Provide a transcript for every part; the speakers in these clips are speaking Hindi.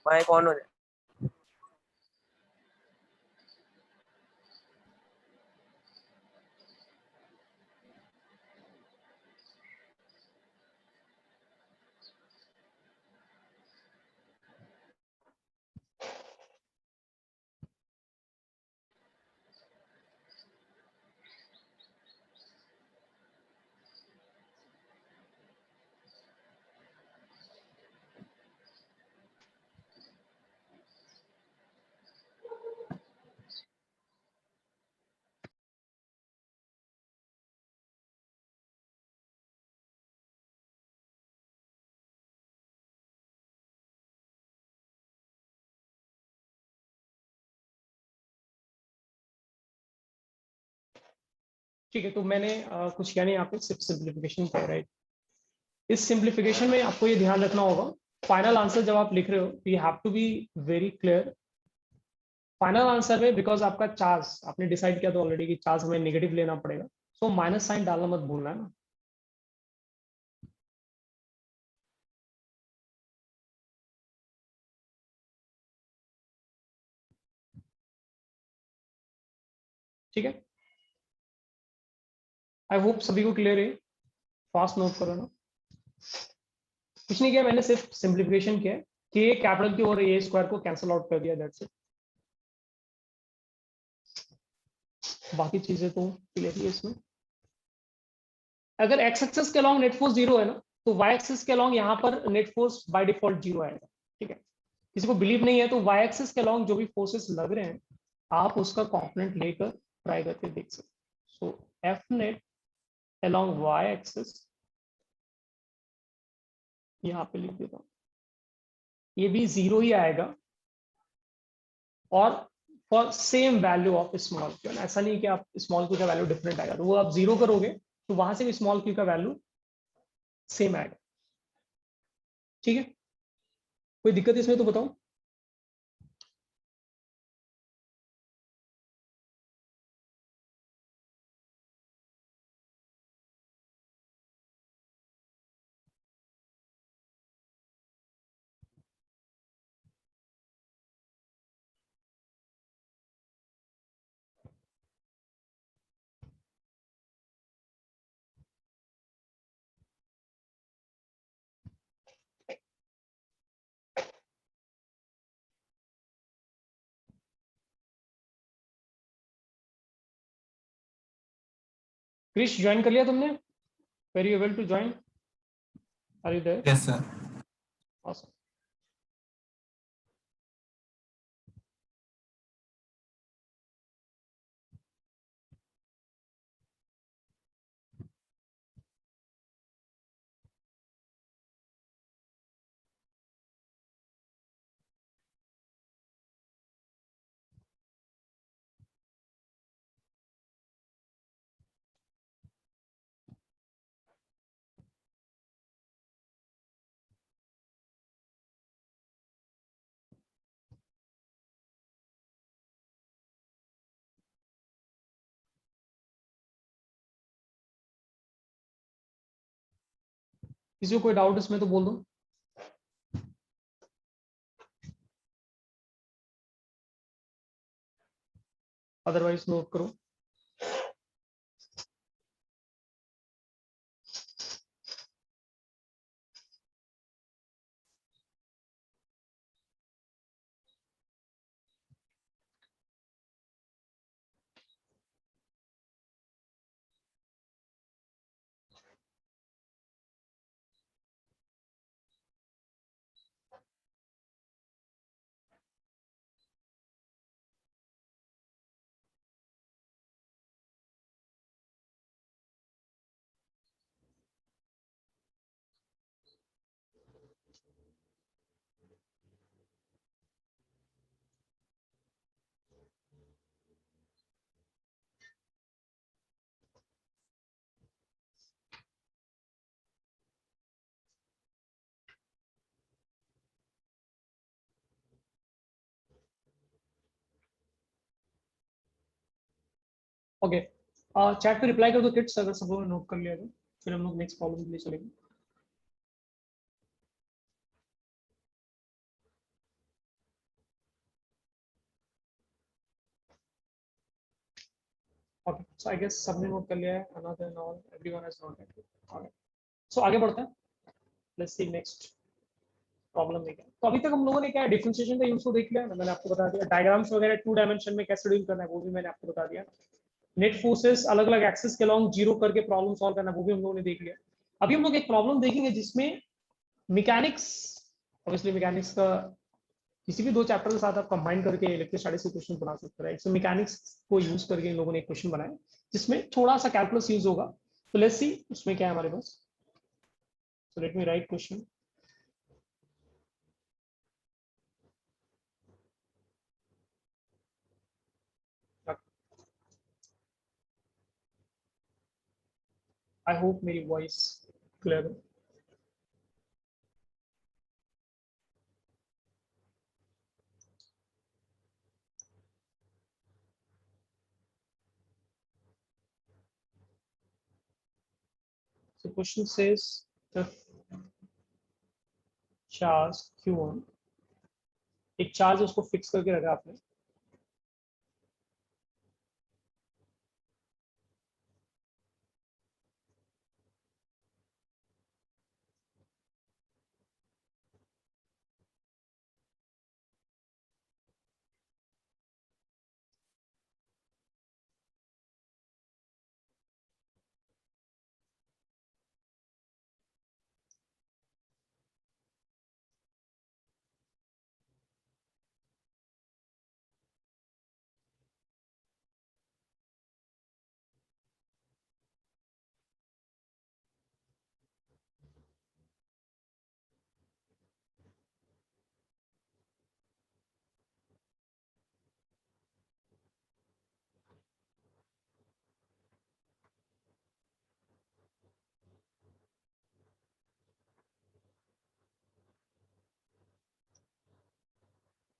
माइक ऑन हो जाए। ठीक है, तो मैंने कुछ किया नहीं, यहाँ पे सिर्फ सिंप्लीफिकेशन किया, राइट। इस सिंप्लीफिकेशन में आपको ये ध्यान रखना होगा, फाइनल आंसर जब आप लिख रहे हो तो you have to be very clear. Final answer में बिकॉज आपका चार्ज आपने डिसाइड किया तो ऑलरेडी कि चार्ज हमें नेगेटिव लेना पड़ेगा, सो माइनस साइन डालना मत भूलना है ना। ठीक है, आई होप सभी को क्लियर है। फास्ट नोट करो ना। कुछ नहीं किया मैंने, सिर्फ सिंप्लीफिकेशन किया है कि कैपिटल की और ए स्क्वायर को कैंसिल आउट कर दिया, दैट्स इट। बाकी चीजें तो क्लियर ही है इसमें। अगर एक्स एक्सेस के अलॉन्ग नेट फोर्स जीरो है ना, तो वाई एक्सेस के अलॉन्ग यहाँ पर net force by default zero आएगा। ठीक है, किसी को बिलीव नहीं है तो वाई एक्सेस के अलॉन्ग जो भी फोर्सेस लग रहे हैं आप उसका कॉम्पोनेंट लेकर ट्राई करके देख सकते। So F net along Y axis यहाँ पे लिख देता हूँ, ये भी जीरो ही आएगा। और for same value of small Q, ऐसा नहीं कि आप स्मॉल क्यू का वैल्यू डिफरेंट आएगा, तो वो आप जीरो करोगे तो वहां से भी स्मॉल क्यू का वैल्यू सेम आएगा। ठीक है, कोई दिक्कत इसमें तो बताओ। क्रिश ज्वाइन कर लिया तुमने? Very able to join, are you there? Yes sir. Awesome. किसी को कोई डाउट इसमें तो बोल दो, अदरवाइज नोट करो। ओके, चैट पे रिप्लाई कर दो किट्स, अगर सब लोगों ने नोट कर लिया तो फिर हम लोग नेक्स्ट प्रॉब्लम के लिए चलेंगे। सो आई गेस सबने नोट कर लिया है, another and all everyone has noted. Alright, so आगे बढ़ते हैं, लेट्स सी नेक्स्ट प्रॉब्लम में क्या। तो अभी तक हम लोगों ने क्या डिफरेंशिएशन का यूज को देख लिया, मैंने आपको बता दिया। डायग्राम्स वगैरह 2 डायमेंशन में कैसे डील करना है वो भी मैंने आपको बता दिया। नेट फोर्सेस अलग अलग एक्सिस के अलॉन्ग जीरो करके प्रॉब्लम सॉल्व करना वो भी हम लोगों ने देख लिया। अभी हम लोग एक प्रॉब्लम देखेंगे जिसमें मैकेनिक्स, ऑब्वियसली मैकेनिक्स का किसी भी 2 चैप्टर के साथ आप कंबाइन करके इलेक्ट्रोस्टैटिक्स के क्वेश्चन बना सकते हैं। इसमें मैकेनिक्स को यूज करके इन लोगों ने एक क्वेश्चन बनाया जिसमें थोड़ा सा कैलकुलस यूज होगा। तो लेट्स सी उसमें क्या है हमारे पास। So let me write question. I hope मेरी वॉइस क्लियर है। So question says the charge Q1, एक चार्ज उसको फिक्स करके रखा आपने।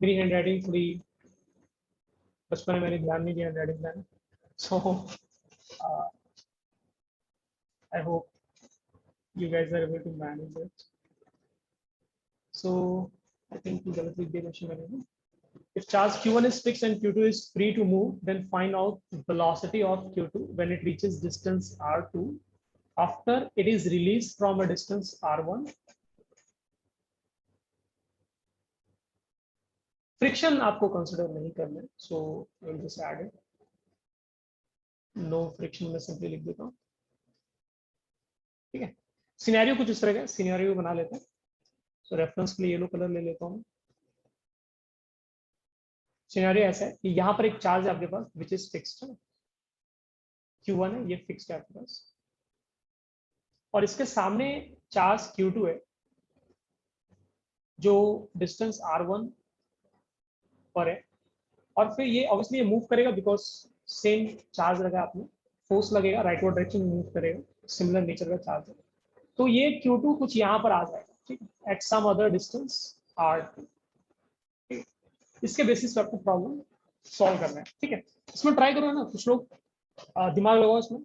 मेरी हैंड राइटिंग थोड़ी, बचपन में मैंने ध्यान नहीं दिया हैंड राइटिंग का, so I hope you guys are able to manage it. So I think you गलत लिख दिया क्वेश्चन मैंने। If charge Q1 is fixed and Q2 is free to move, then find out velocity of Q2 when it reaches distance R2 after it is released from a distance R1. Friction आपको कंसिडर नहीं करना है, so I will just add it, no friction में सिंपली लिख देता हूँ। ठीक है, सिनेरियो कुछ इस तरह का सिनेरियो बना लेते हैं। सो रेफरेंस के लिए येलो कलर ले लेता हूँ। सिनेरियो ऐसा है कि यहाँ पर एक चार्ज है आपके पास विच इज फिक्स्ड है, Q1 है, ये फिक्स्ड है आपके पास, और इसके सामने चार्ज Q2 है जो डिस्टेंस R1 पर है, और फिर ये ऑब्वियसली ये मूव करेगा बिकॉज सेम चार्ज लगा आपने, फोर्स लगेगा, राइटवर्ड डायरेक्शन में मूव करेगा, सिमिलर नेचर का चार्ज है। तो ये Q2 कुछ यहाँ पर आ जाएगा, ठीक है, at some other distance R2। इसके बेसिस पे आपको प्रॉब्लम सॉल्व करना है। ठीक है, इसमें ट्राई करो ना, कुछ लोग दिमाग लगाओ इसमें,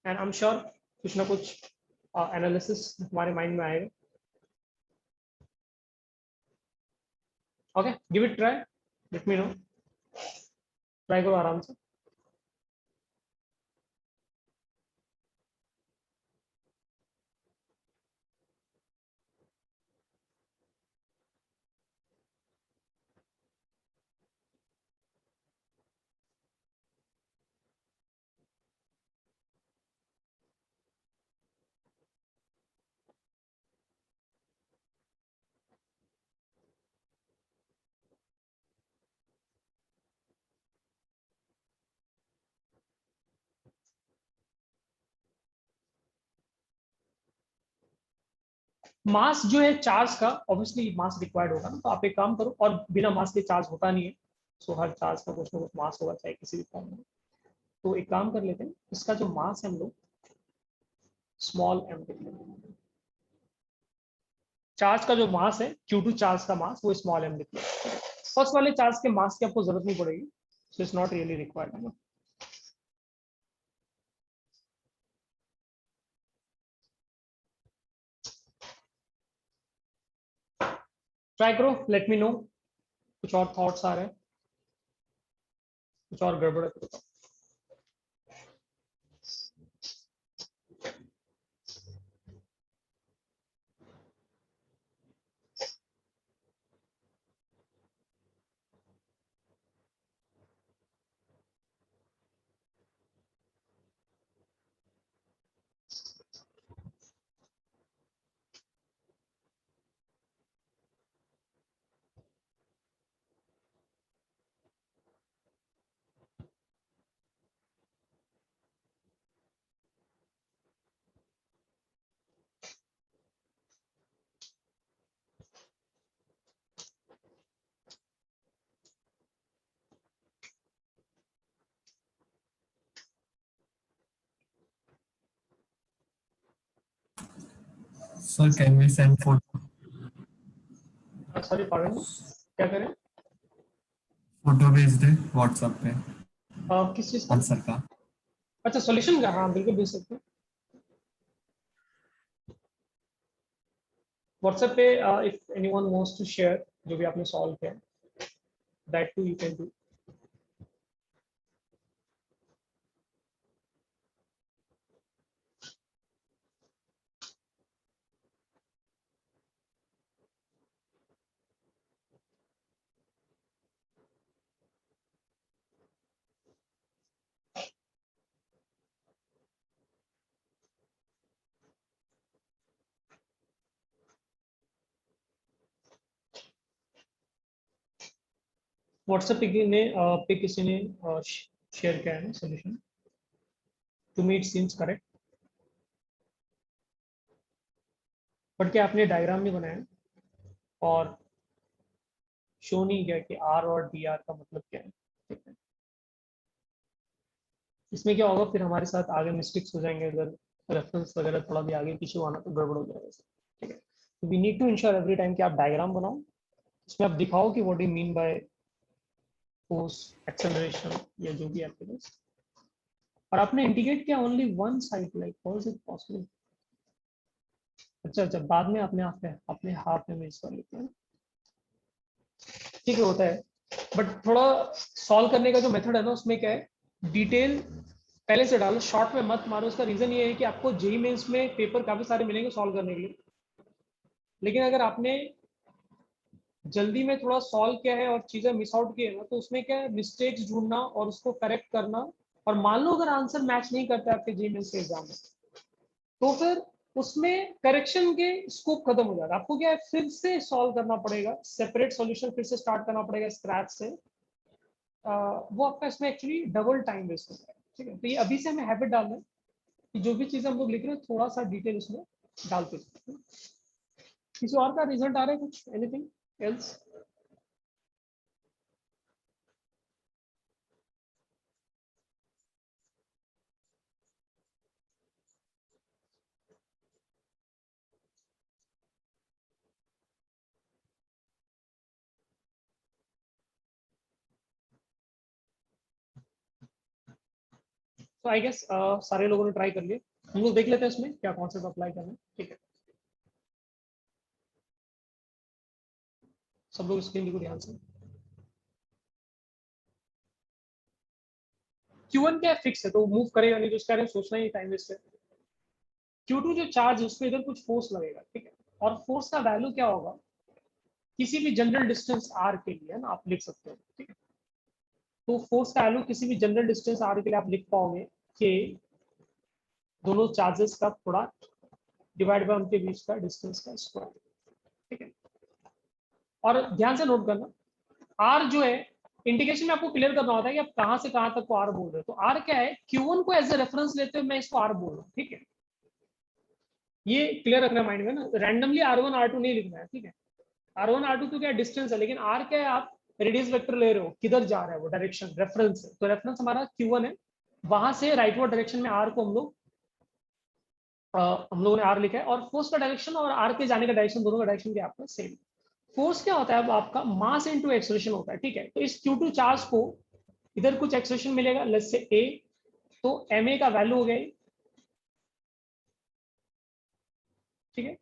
एंड आई एम श्योर कुछ ना कुछ एनालिसिस हमारे माइंड में आएगा। Okay, give it try, let me know, try करो आराम से। मास जो है चार्ज का, ऑब्वियसली मास रिक्वायर्ड होगा ना, तो आप एक काम करो, और बिना मास के चार्ज होता नहीं है, सो हर चार्ज का कुछ ना कुछ मास होगा चाहे किसी भी फॉर्म में। तो एक काम कर लेते हैं, इसका जो मास है हम लोग स्मॉल एम लिख लेते हैं। चार्ज का जो मास है Q2 चार्ज का मास वो स्मॉल एम लिख लेते हैं। फर्स्ट वाले चार्ज के मास की आपको जरूरत नहीं पड़ेगी, so it's not really required है ना। ट्राई करो, लेट मी नो, कुछ और थॉट्स आ रहे हैं, कुछ और गड़बड़ है तो बताओ। Sir, can we send photo sorry point क्या करें? भेज दे व्हाट्सएप पे किस चीज का? आंसर का? अच्छा सॉल्यूशन का, हाँ बिल्कुल भेज सकते हैं व्हाट्सएप पे। If anyone wants to share जो भी आपने सॉल्व किया, that too you can do. WhatsApp पे किसी ने शेयर किया है solution. To me it seems correct, but क्या आपने डायग्राम नहीं बनाया और शो नहीं किया कि आर और डी आर का मतलब क्या है? ठीक है, इसमें क्या होगा फिर हमारे साथ आगे मिस्टेक्स हो जाएंगे, अगर रेफरेंस वगैरह थोड़ा भी आगे पीछे हुआ ना तो गड़बड़ हो जाएगा। ठीक है, तो we need to ensure every time कि आप डायग्राम बनाओ, इसमें आप दिखाओ कि what you mean by force, acceleration या जो भी आपके पास। और आपने इंडिकेट किया only one side, like how is it possible? अच्छा अच्छा, बाद में आपने अपने हाफ में इसका लिखा है, ठीक है होता है। बट थोड़ा सॉल्व करने का जो मेथड है ना उसमें क्या है, डिटेल पहले से डालो, शॉर्ट में मत मारो। उसका रीजन ये है कि आपको जेई मेंस में पेपर काफी सारे मिलेंगे सॉल्व करने के लिए, लेकिन अगर आपने जल्दी में थोड़ा सॉल्व किया है और चीजें मिस आउट की है ना, तो उसमें क्या है, मिस्टेक्स ढूंढना और उसको करेक्ट करना। और मान लो अगर आंसर मैच नहीं करता है आपके जेई मेंस के एग्जाम में, तो फिर उसमें करेक्शन के स्कोप खत्म हो जाएगा। आपको क्या है, फिर से सॉल्व करना पड़ेगा, सेपरेट सॉल्यूशन फिर से स्टार्ट करना पड़ेगा स्क्रैच से। वो आपका इसमें एक्चुअली डबल टाइम वेस्ट होता है। ठीक है, तो ये अभी से हमें हैबिट डालना है कि जो भी चीजें हम लोग लिख रहे हैं थोड़ा सा डिटेल उसमें डालते हैं। किसी और का रिजल्ट आ रहा है कुछ, एनीथिंग एल्स? तो आई गेस सारे लोगों ने ट्राई कर लिया। हम लोग देख लेते हैं इसमें क्या कॉन्सेप्ट अप्लाई करना है। ठीक है, सब लोग स्क्रीन देखो ध्यान से। Q1 क्या है, फिक्स है तो मूव करेगा नहीं, तो इसके बारे में सोचना ही टाइम वेस्ट है। Q2 जो चार्ज है उसमें इधर कुछ फोर्स लगेगा, ठीक है, और फोर्स का वैल्यू क्या होगा, किसी भी जनरल डिस्टेंस r के लिए है ना, आप लिख सकते हो। ठीक है, तो फोर्स का वैल्यू किसी भी जनरल डिस्टेंस r के लिए आप लिख पाओगे कि दोनों चार्जेस का प्रोडक्ट डिवाइड बाय उनके बीच का डिस्टेंस का स्क्वायर। ठीक है, और ध्यान से नोट करना, r जो है इंडिकेशन में आपको क्लियर करना होता है कि आप कहां से कहां तक को r बोल रहे हो। तो r क्या है, Q1 को एज ए रेफरेंस लेते हुए मैं इसको r बोल रहा हूँ। ठीक है, ये क्लियर रखना माइंड में ना, रैंडमली R1 R2 नहीं लिखना है। ठीक है, R1 R2 तो क्या डिस्टेंस है, लेकिन R क्या है, आप रेडियस वेक्टर ले रहे हो, किधर जा रहा है वो डायरेक्शन, रेफरेंस है। तो रेफरेंस हमारा Q1 है, वहां से राइटवर्ड डायरेक्शन में R को हम लोगों ने R लिखा है, और फोर्स का डायरेक्शन और R के जाने का डायरेक्शन, दोनों का डायरेक्शन क्या आपका सेम। फोर्स क्या होता है, अब आपका मास इनटू एक्सेलरेशन होता है। ठीक है, तो इस Q2 चार्ज को इधर कुछ एक्सेलरेशन मिलेगा, लेट्स से A, तो ma का वैल्यू हो गया। ठीक है,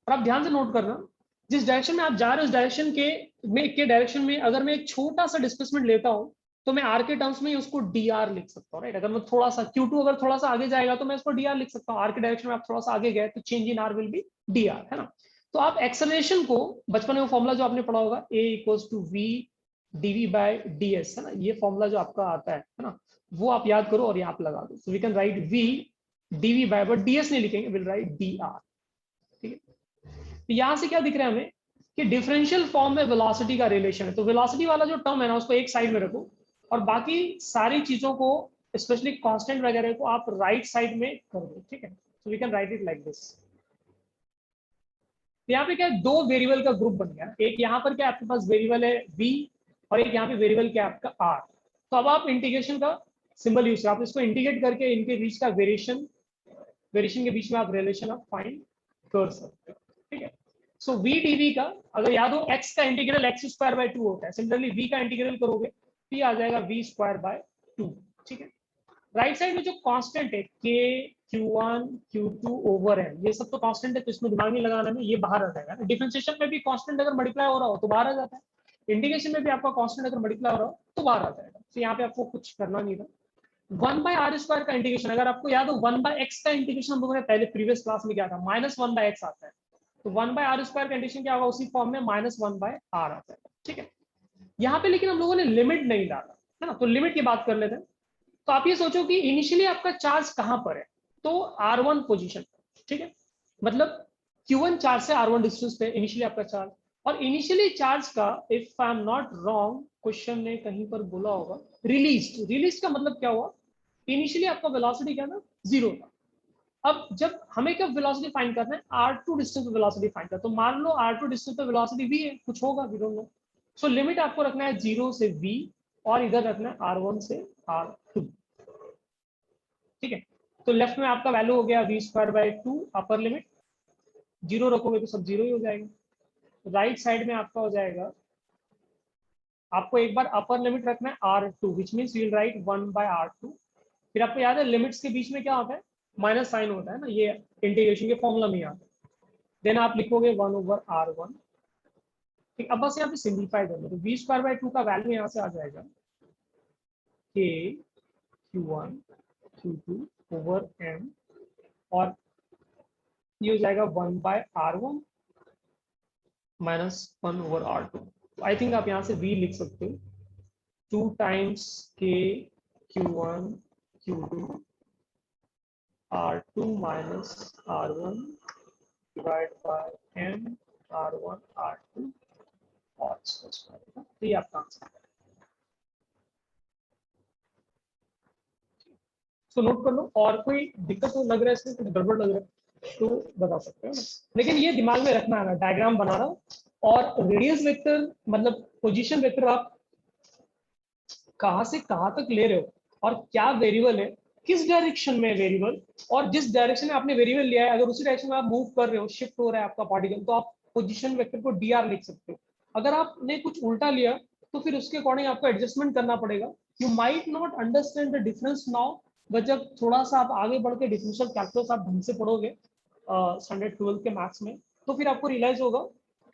और आप ध्यान से नोट करना, जिस डायरेक्शन में आप जा रहे हो उस डायरेक्शन के डायरेक्शन में अगर मैं एक छोटा सा डिस्प्लेसमेंट लेता हूं, तो मैं आर के टर्म्स में उसको डी आर लिख सकता हूँ। राइट, अगर मैं थोड़ा सा Q2 अगर थोड़ा सा आगे जाएगा तो मैं इसको डी आर लिख सकता हूँ। आर के डायरेक्शन में आप थोड़ा सा आगे गए तो change in are will be D R, है ना। तो आप एक्सेलरेशन को, बचपन में वो फॉर्मूला जो आपने पढ़ा होगा, A equals to V DV by D S, है ना, ये फॉर्मूला जो आपका आता है ना, वो आप याद करो और यहाँ पे लगा दो। So we can write we DV by, but D S नहीं लिखेंगे, विल राइट डी आर। ठीक है, तो यहां से क्या दिख रहा है हमें कि डिफरेंशियल फॉर्म में वेलोसिटी का रिलेशन है। तो वेलोसिटी वाला जो टर्म है ना उसको एक साइड में रखो, और बाकी सारी चीजों को, स्पेशली कांस्टेंट वगैरह को आप राइट साइड में कर दो। ठीक है, so we can write it like this. यहाँ पे क्या है, दो वेरिएबल का ग्रुप बन गया। एक यहाँ पर क्या आपके पास वेरिएबल है v, और एक यहाँ पे वेरिएबल क्या आपका r। तो अब आप इंटीग्रेशन का सिंबल यूज आप इसको इंटीग्रेट करके इनके बीच का वेरिएशन के बीच में आप रिलेशन आप फाइंड कर सकते हो। ठीक है। सो वी डीवी का अगर याद हो x का इंटीग्रल x स्क्वायर बाय 2 होता है, सिमिलरली v का इंटीग्रल करोगे तो ये आ जाएगा v स्क्वायर बाय 2। ठीक है। राइट साइड में जो कांस्टेंट है k q1 q2 over m, ये सब तो कांस्टेंट है, तो इसमें दिमाग नहीं लगाना है, ये बाहर आ जाएगा। डिफरेंशिएशन में भी कांस्टेंट अगर मल्टीप्लाई हो रहा हो तो बाहर आ जाता है, इंटीग्रेशन में भी आपका कांस्टेंट अगर मल्टीप्लाई हो रहा हो तो बाहर आ जाएगा। तो यहाँ पे आपको कुछ करना नहीं था। 1/r² का इंटीग्रेशन, अगर आपको याद हो 1/x का इंटीग्रेशन हम लोगों ने पहले प्रीवियस क्लास में किया था, -1/x आता है, तो 1/r² का इंटीग्रेशन क्या होगा, उसी फॉर्म में -1/r आता है। ठीक है। यहाँ पे लेकिन हम लोगों ने लिमिट नहीं डाला है ना, तो लिमिट की बात कर लेते हैं। तो आप ये सोचो कि इनिशियली आपका चार्ज कहाँ पर है, तो R1 पोजीशन पर। ठीक है। मतलब Q1 चार्ज से R1 डिस्टेंस पे इनिशियली आपका चार्ज, और इनिशियली चार्ज का, if I am not wrong, question ने कहीं पर बोला होगा रिलीज का मतलब क्या हुआ, इनिशियली आपका वेलोसिटी क्या था, 0 था। अब जब हमें क्या वेलोसिटी फाइंड करना है, R2 डिस्टेंस पे वेलोसिटी फाइंड करना, तो मान लो R2 डिस्टेंस पे वेलोसिटी v है, कुछ होगा, we don't know. So limit आपको रखना है 0 से v, और इधर रखना है R1 से R2। ठीक है। तो लेफ्ट में आपका वैल्यू हो गया v square by 2 upper limit, 0 रखोगे तो सब 0 ही हो जाएगा। राइट साइड में आपका हो जाएगा, आपको एक बार अपर लिमिट रखना है R2, which means you will write 1/R2। फिर आपको याद है लिमिट्स के बीच में क्या होता है, माइनस साइन होता है ना, ये इंटीग्रेशन के फॉर्मूला में आता है। देन आप लिखोगे 1/R1। ठीक, अब बस यहाँ पे सिंप्लीफाई कर लो, तो v स्क्वायर बाय 2 का वैल्यू यहाँ से आ जाएगा k q1 q2 over m, और ये हो जाएगा 1/R1 -1/R2। आई थिंक आप यहाँ से v लिख सकते हो, 2 times k q1 q2 R2 minus R1 divided by m R1 R2 और इसको स्क्वायर। तो ये आपका आंसर है। तो नोट कर लो, और कोई दिक्कत हो लग रहा है इसमें, कुछ गड़बड़ लग रहा है तो बता सकते हो ना, लेकिन ये दिमाग में रखना है, डायग्राम बना रहा हूँ, और रेडियस वेक्टर मतलब पोजीशन वेक्टर आप कहाँ से कहाँ तक ले रहे हो, और क्या वेरिएबल है, किस डायरेक्शन में वेरिएबल, और जिस डायरेक्शन में आपने वेरिएबल लिया है, अगर उसी डायरेक्शन में आप मूव कर रहे हो, शिफ्ट हो रहा है आपका पार्टिकल, तो आप पोजीशन वेक्टर को dr लिख सकते हो। अगर आपने कुछ उल्टा लिया तो फिर उसके अकॉर्डिंग आपको एडजस्टमेंट करना पड़ेगा। You might not understand the difference now, but जब थोड़ा सा आप आगे बढ़ के डिफरेंशियल कैलकुलस आप ढंग से पढ़ोगे स्टैंडर्ड 12 के मैथ्स में, तो फिर आपको रियलाइज होगा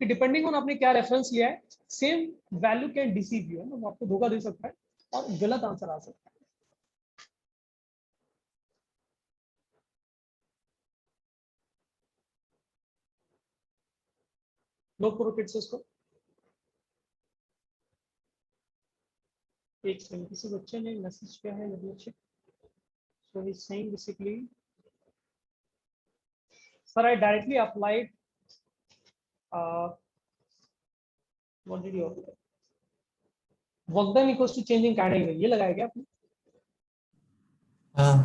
कि डिपेंडिंग ऑन आपने क्या रेफरेंस लिया है, same value can deceive you, है ना, वो आपको धोखा दे सकता है और गलत आंसर आ सकता है। नोट करो किड्स इसको। एक सेकंड, किसी बच्चे ने मैसेज किया है, let me check. So he is saying basically, sir I directly applied what did you apply, work done equals to change in kinetic energy, ये लगाया क्या आपने? हाँ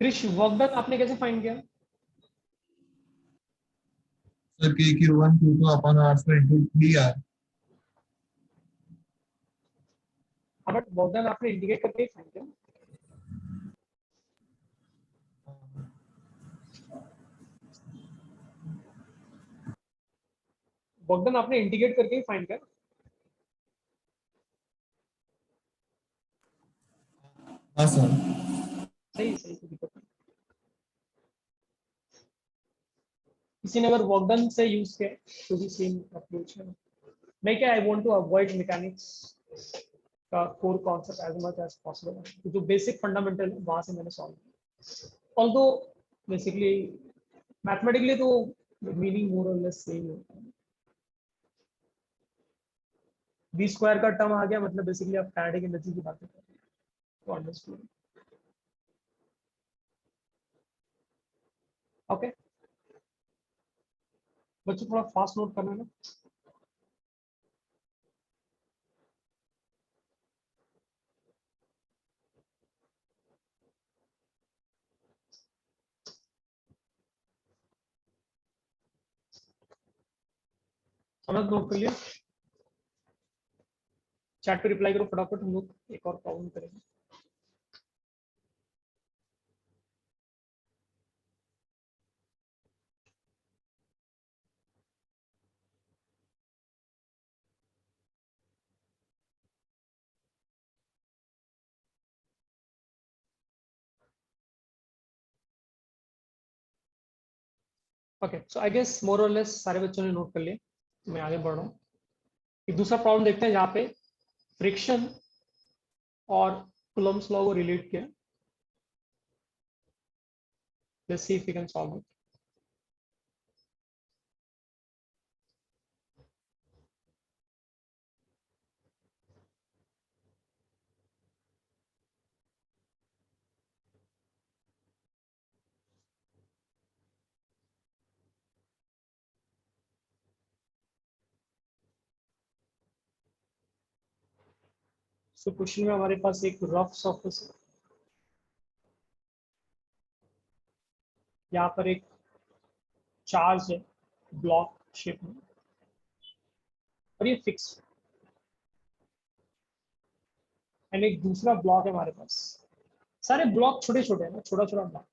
क्रिश, वर्क डन आपने कैसे फाइंड किया? Sir, k q1 q2 upon r square into 3r। हाँ, बट वर्क डन आपने इंडिकेट करके फाइंड किया। वर्क डन आपने इंडिकेट करके ही फाइंड किया। हाँ सर। सही सही, कोई दिक्कत नहीं। किसी ने अगर वर्क डन से यूज किया तो भी सेम अप्रोच है। मैं क्या, I want to avoid mechanics का core concept as much as possible, जो बेसिक फंडामेंटल वहां से मैंने सॉल्व किया। ऑल्दो बेसिकली मैथमेटिकली तो मीनिंग मोर और लेस सेम होता है। बी स्क्वायर का टर्म आ गया मतलब बेसिकली आप काइनेटिक एनर्जी की बात कर रहे हैं, तो अंडरस्टूड। ओके बच्चों, थोड़ा फास्ट नोट करना है ना। समझ नोट कर लिया, चैट पे रिप्लाई करो फटाफट, हम लोग एक और प्रॉब्लम करेंगे। Okay, so I guess more और लेस सारे बच्चों ने नोट कर लिया, तो मैं आगे बढ़ रहा हूँ। एक दूसरा प्रॉब्लम देखते हैं जहाँ पे फ्रिक्शन और कूलम्ब्स लॉ को रिलेट किया। Let's see if we can solve it. So question में हमारे पास एक रफ सरफेस है, यहाँ पर एक चार्ज है ब्लॉक शेप में, और ये फिक्स है। एंड एक दूसरा ब्लॉक है हमारे पास, सारे ब्लॉक छोटे छोटे हैं ना, छोटा छोटा ब्लॉक।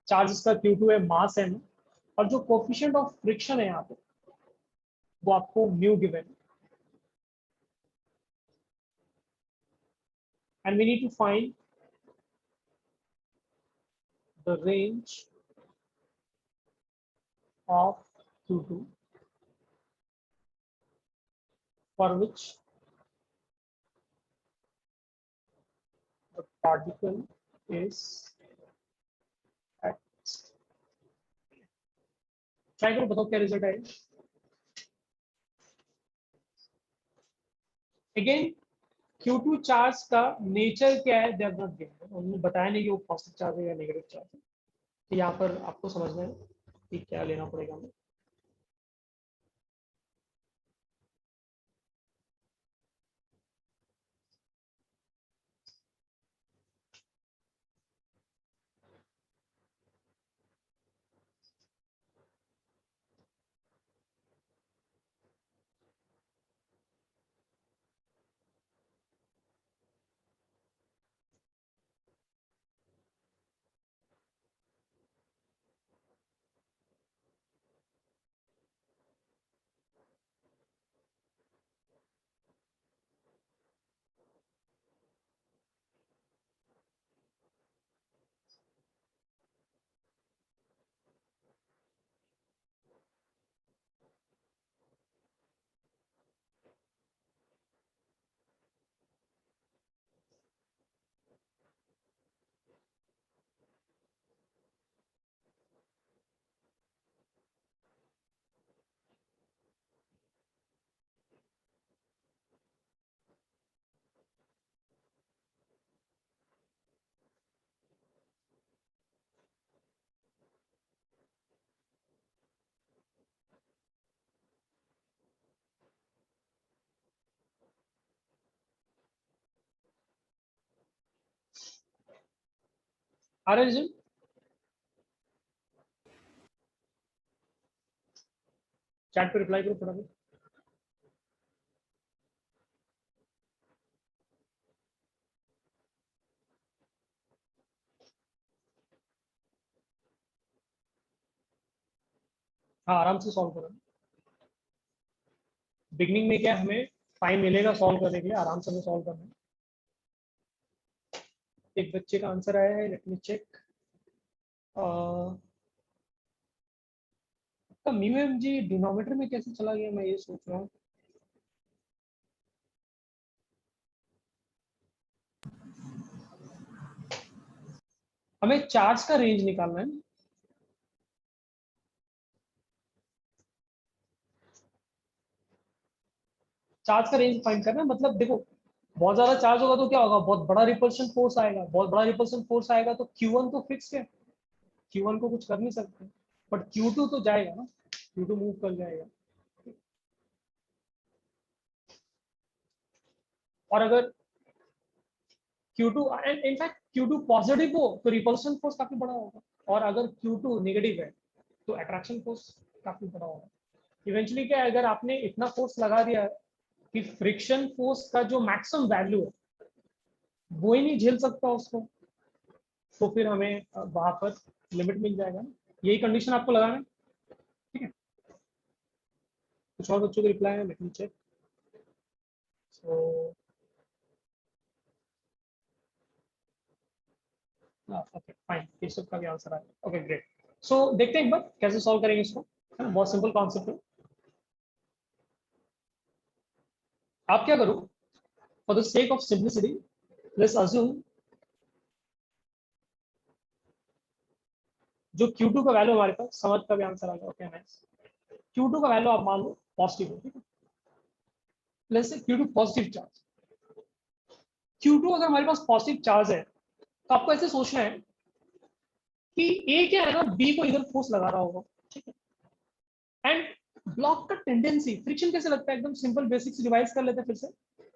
चार्ज इसका Q2 है, मास है, और जो कोफिशिएंट ऑफ फ्रिक्शन है यहाँ पे वो आपको म्यू गिवन है। And we need to find the range of Q2 for which the particle is at rest. Try करो, बताओ क्या रिजल्ट आएगा। अगेन Q2 चार्ज का नेचर क्या है, दे आर नॉट गिवन, उन्होंने बताया नहीं कि वो पॉजिटिव चार्ज है या नेगेटिव चार्ज है। तो यहाँ पर आपको समझना है कि क्या लेना पड़ेगा हमें। आ रहा है रिजल्ट? चैट पे रिप्लाई करो फटाफट। हाँ, आराम से सॉल्व करो। बिगनिंग में क्या हमें टाइम मिलेगा सॉल्व करने के लिए, आराम से हमें सॉल्व करना है। एक बच्चे का आंसर आया है, let me check. Mu G denominator में कैसे चला गया, मैं ये सोच रहा हूँ। हमें चार्ज का रेंज निकालना है। चार्ज का रेंज फाइंड करना है, मतलब देखो बहुत ज्यादा चार्ज होगा तो क्या होगा, बहुत बड़ा रिपल्शन फोर्स आएगा, बहुत बड़ा रिपल्शन फोर्स आएगा तो Q1 तो फिक्स है, Q1 को कुछ कर नहीं सकते, बट Q2 तो जाएगा ना, Q2 मूव कर जाएगा। और अगर Q2 इनफैक्ट Q2 पॉजिटिव हो तो रिपल्शन फोर्स काफी बड़ा होगा, और अगर Q2 नेगेटिव है तो अट्रैक्शन फोर्स काफी बड़ा होगा। इवेंचुअली क्या है, अगर आपने इतना फोर्स लगा दिया है कि फ्रिक्शन फोर्स का जो मैक्सिमम वैल्यू है वो ही नहीं झेल सकता उसको, तो फिर हमें वहां पर लिमिट मिल जाएगा ना। यही कंडीशन आपको लगाना है, ठीक है। कुछ और बच्चों को रिप्लाई है, let me check. So okay fine, Keshav का भी आंसर आया। Okay great. सो देखते हैं एक बार कैसे सॉल्व करेंगे इसको, है ना, बहुत सिंपल कॉन्सेप्ट है। आप क्या करो, for the sake of simplicity let's assume जो Q2 का वैल्यू हमारे पास, समझ का भी आंसर आ गया। Okay nice. Q2 का वैल्यू आप मान लो पॉजिटिव है, ठीक है। Let's say Q2 positive charge, Q2 अगर हमारे पास पॉजिटिव चार्ज है तो आपको ऐसे सोचना है कि ए क्या है ना, बी को इधर फोर्स लगा रहा होगा, ठीक है। एंड ब्लॉक का टेंडेंसी, फ्रिक्शन कैसे लगता है, एकदम सिंपल बेसिक्स रिवाइज कर लेते हैं फिर से।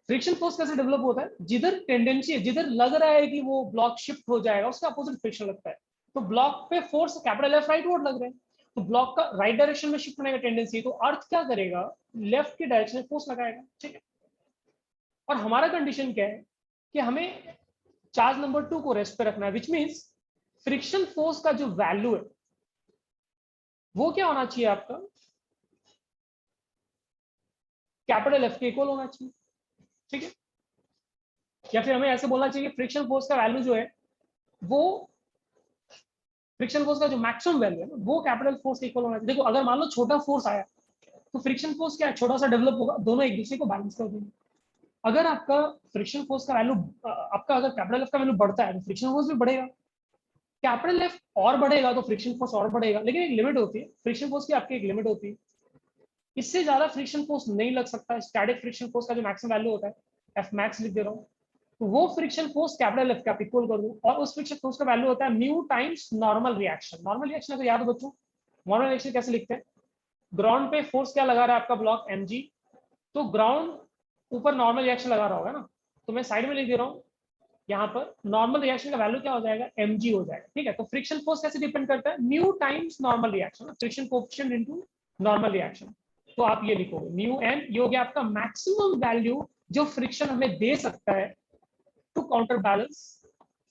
फ्रिक्शन फोर्स कैसे डेवलप होता है, जिधर टेंडेंसी है, जिधर लग रहा है कि वो ब्लॉक शिफ्ट हो जाएगा, उसके अपोजिट फ्रिक्शन लगता है। तो ब्लॉक पे force capital F right word लग रहे हैं, तो ब्लॉक का राइट डायरेक्शन में शिफ्ट होने का टेंडेंसी, तो अर्थ क्या करेगा, लेफ्ट के डायरेक्शन में फोर्स लगाएगा, ठीक है। और हमारा कंडीशन क्या है कि हमें चार्ज नंबर 2 को रेस्ट पे रखना है, विच मीन्स फ्रिक्शन फोर्स का जो वैल्यू है वो क्या होना चाहिए आपका, कैपिटल एफ के इक्वल होना चाहिए, ठीक है। या फिर हमें ऐसे बोलना चाहिए फ्रिक्शन फोर्स का वैल्यू जो है वो, फ्रिक्शन फोर्स का जो मैक्सिमम वैल्यू है ना, वो कैपिटल फोर्स के इक्वल होना चाहिए। देखो अगर मान लो छोटा फोर्स आया तो फ्रिक्शन फोर्स क्या है, छोटा सा डेवलप होगा, दोनों एक दूसरे को बैलेंस कर देंगे। अगर आपका फ्रिक्शन फोर्स का वैल्यू, आपका अगर कैपिटल एफ का वैल्यू बढ़ता है तो फ्रिक्शन फोर्स भी बढ़ेगा, कैपिटल एफ और बढ़ेगा तो फ्रिक्शन फोर्स और बढ़ेगा, लेकिन एक लिमिट होती है फ्रिक्शन फोर्स की, आपकी एक लिमिट होती है, इससे ज्यादा फ्रिक्शन फोर्स नहीं लग सकता। स्टैटिक फ्रिक्शन फोर्स का जो मैक्सिमम वैल्यू होता है, एफ मैक्स लिख दे रहा हूँ, तो वो फ्रिक्शन फोर्स कैपिटल एफ का इक्वल कर दूं, और उस फ्रिक्शन फोर्स का वैल्यू होता है mu times normal reaction. Normal reaction अगर याद हो बच्चों, नॉर्मल रिएक्शन कैसे लिखते हैं, ग्राउंड पे फोर्स क्या लगा रहा है आपका ब्लॉक mg, तो ग्राउंड ऊपर नॉर्मल रिएक्शन लगा रहा होगा ना, तो मैं साइड में लिख दे रहा हूँ, यहाँ पर नॉर्मल रिएक्शन का वैल्यू क्या हो जाएगा, mg हो जाएगा, ठीक है। तो फ्रिक्शन फोर्स कैसे डिपेंड करता है, mu times normal reaction, friction coefficient into normal reaction. तो आप ये लिखोगे म्यू एन, ये हो गया आपका मैक्सिमम वैल्यू जो फ्रिक्शन हमें दे सकता है to counterbalance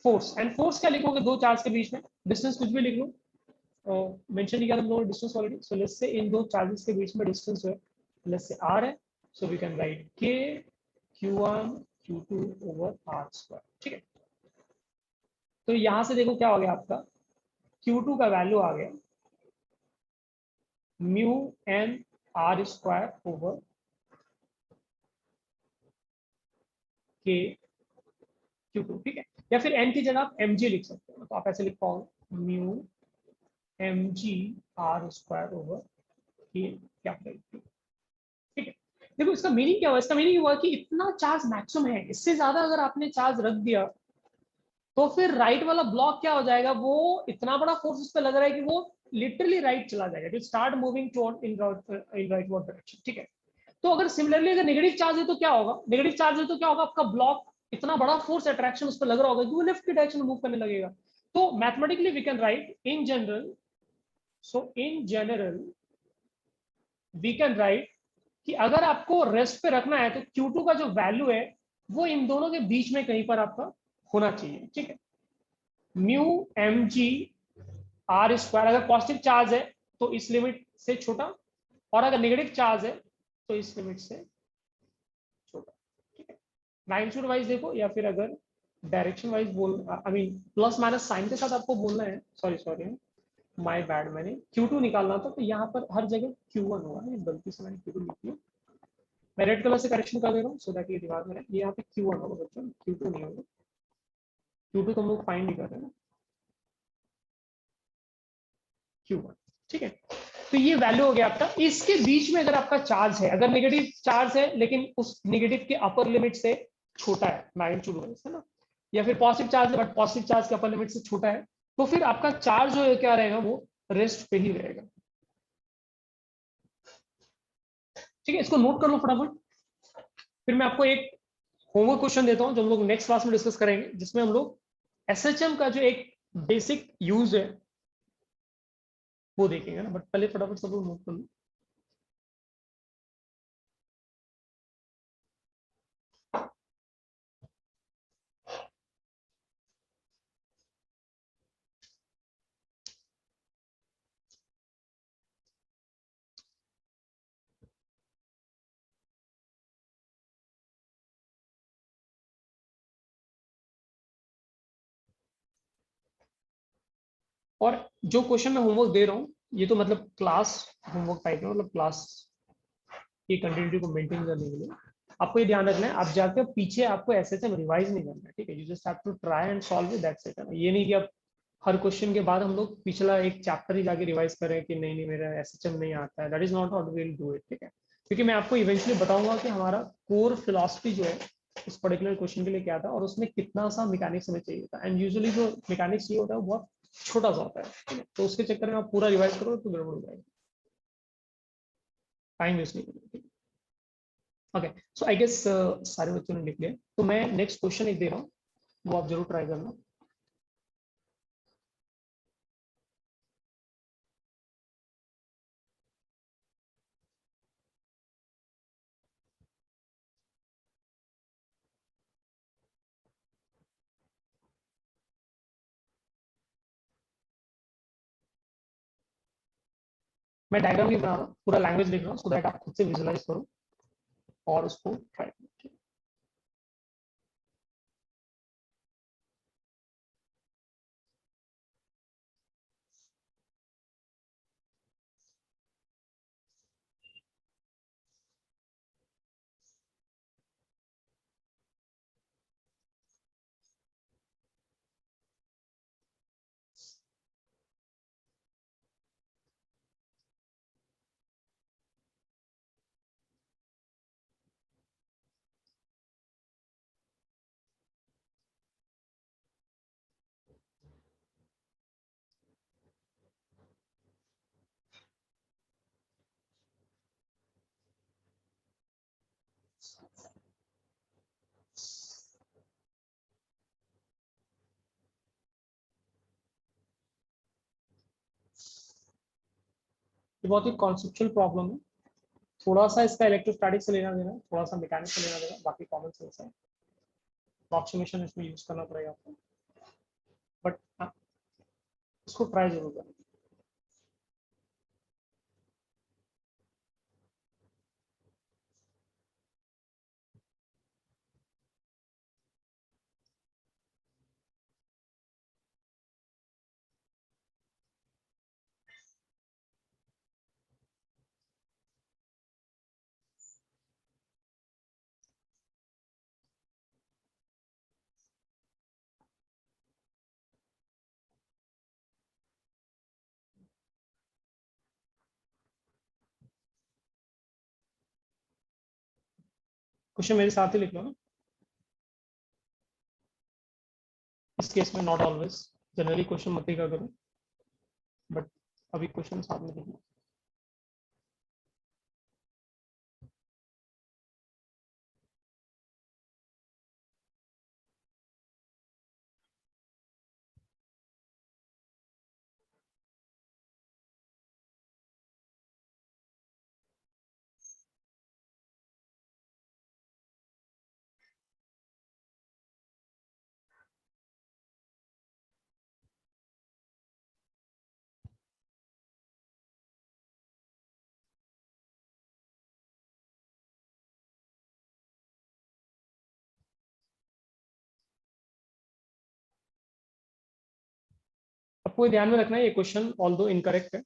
force. And force क्या लिखोगे, दो चार्ज के बीच में, डिस्टेंस कुछ भी लिख लो, मेंशन किया हम लोगों ने distance already. So let's say इन दो चार्जेस के बीच में डिस्टेंस है, लेट्स से r है, so we can write k q1 q2 over r square, ठीक है। तो यहां से देखो क्या हो गया आपका, q2 का वैल्यू आ गया mu n r square over k q2, ठीक है। या फिर n की जगह आप mg लिख सकते हो, तो आप ऐसे लिख पाओगे mu mg r square over k capital, ठीक है। देखो इसका मीनिंग क्या हुआ, इसका मीनिंग हुआ कि इतना चार्ज मैक्सिमम है, इससे ज्यादा अगर आपने चार्ज रख दिया तो फिर राइट वाला ब्लॉक क्या हो जाएगा, वो इतना बड़ा फोर्स उस पर लग रहा है कि वो लिटरली राइट चला जाएगा, it start moving toward in right word direction, ठीक है। तो अगर सिमिलरली अगर नेगेटिव चार्ज है तो क्या होगा, नेगेटिव चार्ज है तो क्या होगा, आपका ब्लॉक इतना बड़ा फोर्स अट्रैक्शन उस पर लग रहा होगा कि वो लेफ्ट की डायरेक्शन में मूव करने लगेगा। तो mathematically we can write in general, so in general we can write कि अगर आपको रेस्ट पे रखना है तो Q2 का जो वैल्यू है वो इन दोनों के बीच में कहीं पर आपका होना चाहिए, ठीक है। म्यू mg r स्क्वायर, अगर पॉजिटिव चार्ज है तो इस लिमिट से छोटा, और अगर नेगेटिव चार्ज है तो इस लिमिट से छोटा, ठीक है। मैग्नीट्यूड वाइज देखो, या फिर अगर डायरेक्शन वाइज बोल, I mean plus minus sign के साथ आपको बोलना है, सॉरी सॉरी माय बैड, मैंने Q2 निकालना था तो यहाँ पर हर जगह Q1 होगा, गलती से मैंने Q2 लिख दिया। मैं रेड कलर से करेक्शन कर दे रहा हूँ सो दैट ये दिमाग में रहे, ये यहाँ पे Q1 होगा बच्चों, Q2 नहीं होगा, Q2 तो हम लोग फाइंड नहीं कर रहे ना, Q1, ठीक है। तो ये वैल्यू हो गया आपका, इसके बीच में अगर आपका चार्ज है, अगर नेगेटिव चार्ज है लेकिन उस नेगेटिव के अपर लिमिट से छोटा है मैग्नीट्यूड वाइज, है ना, या फिर पॉजिटिव चार्ज है बट पॉजिटिव चार्ज के अपर लिमिट से छोटा है, तो फिर आपका चार्ज जो है क्या रहेगा, वो रेस्ट पे ही रहेगा, ठीक है। इसको नोट कर लो फटाफट, फिर मैं आपको एक होमवर्क क्वेश्चन देता हूं जो हम लोग नेक्स्ट क्लास में डिस्कस करेंगे, जिसमें हम लोग एसएचएम का जो एक बेसिक यूज है वो देखेंगे ना, बट पहले फटाफट सब लोग नोट कर लो। और जो क्वेश्चन मैं होमवर्क दे रहा हूँ ये तो मतलब क्लास होमवर्क टाइप है, मतलब क्लास की कंटिन्यूटी को मेंटेन करने के लिए आपको ये ध्यान रखना है। आप जाकर पीछे आपको एसएचएम रिवाइज नहीं करना है, ठीक है। You just have to try and solve it, that's it. ये नहीं कि आप हर क्वेश्चन के बाद हम लोग पिछला एक चैप्टर ही जाके रिवाइज करें कि नहीं नहीं मेरा एसएचएम नहीं आता है, that is not how we will do it, ठीक है। क्योंकि मैं आपको इवेंचुअली बताऊंगा कि हमारा कोर फिलॉसफी जो है उस पर्टिकुलर क्वेश्चन के लिए क्या था और उसमें कितना सा मैकेनिक्स हमें चाहिए था। एंड यूजुअली जो मैकेनिक्स ये होता है वो बहुत छोटा सा होता है, ठीक है। तो उसके चक्कर में आप पूरा रिवाइज करो तो गड़बड़ हो जाएगा, टाइम वेस्ट नहीं करेंगे। ओके, सो आई गेस सारे बच्चों ने लिख लिया, तो मैं नेक्स्ट क्वेश्चन एक दे रहा हूँ, वो आप जरूर ट्राई करना। मैं डायग्राम नहीं बना रहा हूँ, पूरा लैंग्वेज लिख रहा हूँ, सो दैट आप खुद से विजुलाइज करो और उसको ट्राई करो। ये बहुत ही कॉन्सेप्चुअल प्रॉब्लम है, थोड़ा सा इसका इलेक्ट्रोस्टैटिक से लेना देना, थोड़ा सा मैकेनिक्स से लेना देना, बाकी कॉमन सेंस है। अप्रॉक्सीमेशन इसमें यूज करना पड़ेगा आपको, बट इसको ट्राई जरूर करें। क्वेश्चन मेरे साथ ही लिख लो ना, इस केस में नॉट ऑलवेज, जनरली क्वेश्चन मत लिखा करो, बट अभी क्वेश्चन साथ में लिखना। आपको ये ध्यान में रखना है ये क्वेश्चन ऑल्दो इनकरेक्ट है,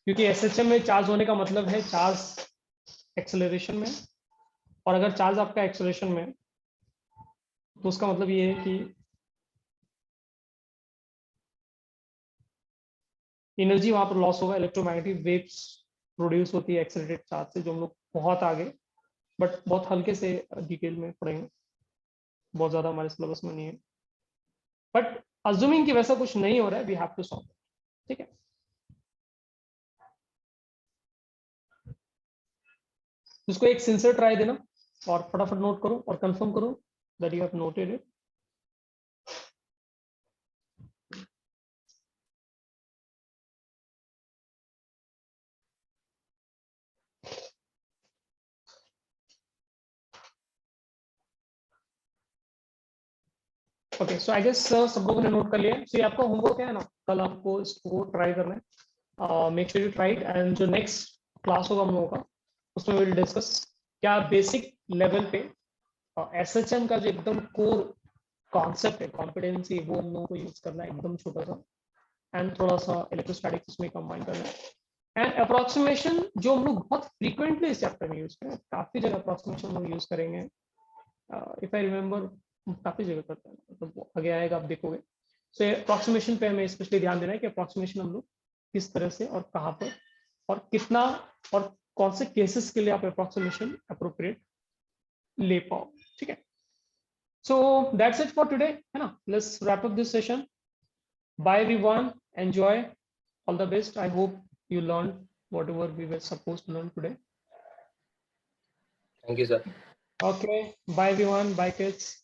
क्योंकि एसएचएम में चार्ज होने का मतलब है चार्ज एक्सेलरेशन में, और अगर चार्ज आपका एक्सेलरेशन में है तो उसका मतलब ये है कि एनर्जी वहां पर लॉस होगा, इलेक्ट्रोमैग्नेटिक वेव्स प्रोड्यूस होती है एक्सेलरेटेड चार्ज से, जो हम लोग बहुत आगे बट बहुत हल्के से डिटेल में पढ़ेंगे, बहुत ज्यादा हमारे सिलेबस में नहीं है। बट अज्यूमिंग कि वैसा कुछ नहीं हो रहा है, वी हैव टू सॉल्व, ठीक है। इसको एक सिंसियर ट्राई देना और फटाफट नोट करो और कंफर्म करो that you have noted it. Okay, so I guess सब लोगों ने नोट कर लिया। सो ये आपका होमवर्क है ना, कल आपको इसको ट्राई करना है, make sure you try it, and जो नेक्स्ट क्लास होगा हम लोगों का उसमें विल डिस्कस क्या बेसिक लेवल पे एसएचएम का जो एकदम कोर कॉन्सेप्ट है, कॉम्पिटेंसी, वो हम लोगों को यूज करना है एकदम छोटा सा, एंड थोड़ा सा इलेक्ट्रोस्टैटिक्स उसमें कंबाइन करना है, एंड अप्रोक्सीमेशन जो हम लोग बहुत फ्रीक्वेंटली इस चैप्टर में यूज करें, काफी जगह अप्रोक्सीमेशन हम लोग यूज करेंगे, इफ आई रिमेम्बर काफी जगह करते हैं, तो आगे आएगा आप देखोगे। सो अप्रोक्सीमेशन पे हमें स्पेशली ध्यान देना है कि अप्रोक्सीमेशन हम लोग किस तरह से और कहाँ पर और कितना और कौन से केसेस के लिए आप अप्रोक्सीमेशन अप्रोप्रिएट ले पाओ, ठीक है। So that's it for today, है ना, let's wrap up this session. Bye everyone, enjoy, all the best. I hope you learned whatever we were supposed to learn today. Thank you, sir. Okay, bye everyone, bye kids.